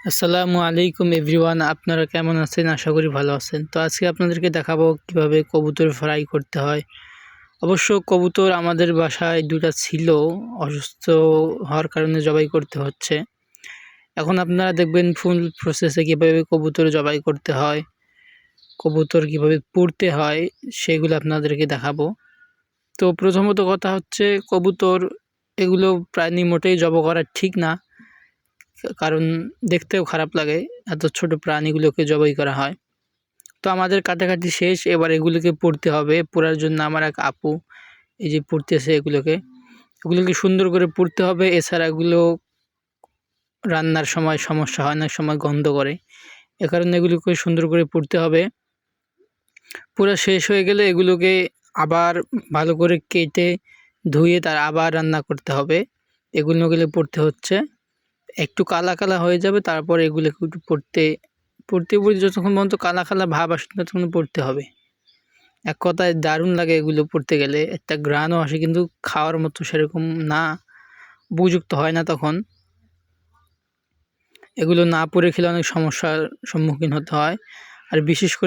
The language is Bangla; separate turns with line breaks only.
আসসালামু আলাইকুম এভরিওয়ান, আপনারা কেমন আছেন? আশা করি ভালো আছেন। তো আজকে আপনাদেরকে দেখাবো কিভাবে কবুতর ফ্রাই করতে হয়। অবশ্য কবুতর আমাদের বাসায় ২টা ছিল, অসুস্থ হওয়ার কারণে জবাই করতে হচ্ছে। এখন আপনারা দেখবেন ফুল প্রসেসে কীভাবে কবুতর জবাই করতে হয়, কবুতর কীভাবে পুড়তে হয় সেগুলো আপনাদেরকে দেখাবো। তো প্রথমত কথা হচ্ছে, কবুতর এগুলো প্রাণী মোটেই জবাই করা ঠিক না, কারণ দেখতেও খারাপ লাগে এত ছোট প্রাণীগুলোকে জবাই করা হয়। তো আমাদের কাটাকাটি শেষ, এবার এগুলোকে পুড়তে হবে। পোড়ার জন্য আমার এক আপু এই যে পুড়তেছে এগুলোকে সুন্দর করে পুড়তে হবে। এছাড়া এগুলো রান্নার সময় সমস্যা হয়, অনেক সময় গন্ধ করে, এ কারণে এগুলোকে সুন্দর করে পুড়তে হবে। পুরা শেষ হয়ে গেলে এগুলোকে আবার ভালো করে কেটে ধুয়ে তার আবার রান্না করতে হবে। এগুলো পুড়তে হচ্ছে, একটু কালা কালা হয়ে যাবে, তারপর এগুলোকে একটু পড়তে যতক্ষণ পর্যন্ত কালা কালা ভাব আসে ততক্ষণ পড়তে হবে। এক কথায় দারুণ লাগে এগুলো পড়তে গেলে, একটা ঘ্রাণও আসে, কিন্তু খাওয়ার মতো সেরকম না, উপযুক্ত হয় না তখন। এগুলো না পড়ে খেলে অনেক সমস্যার সম্মুখীন হতে হয়। আর বিশেষ করে